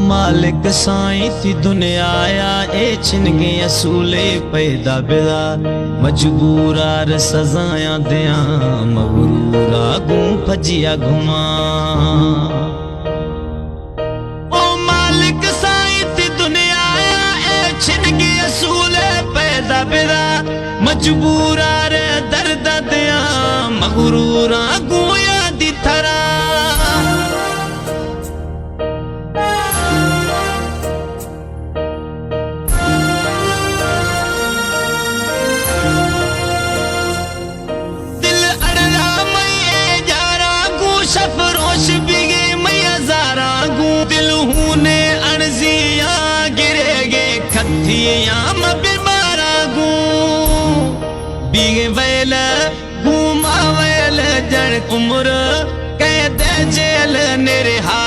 मालिक साईं थी दुनिया आया ए छिनगे असूले पैदा बिदा मजबूरार सजाया दिया मगरूरा गूं फजिया घुमा। ओ मालिक साईं थी दुनिया आया ए छिनगे असूले पैदा बिदा मजबूरार दर्द दिया मगरूरा गूं यादी थरा। सफरोश बिगे मैया जारा गू दिल हूने अणजिया गिरेगे खथिया बीमारा गू बिगे वैल घूमा वैल जड़ उम्र कैद जेल निरहा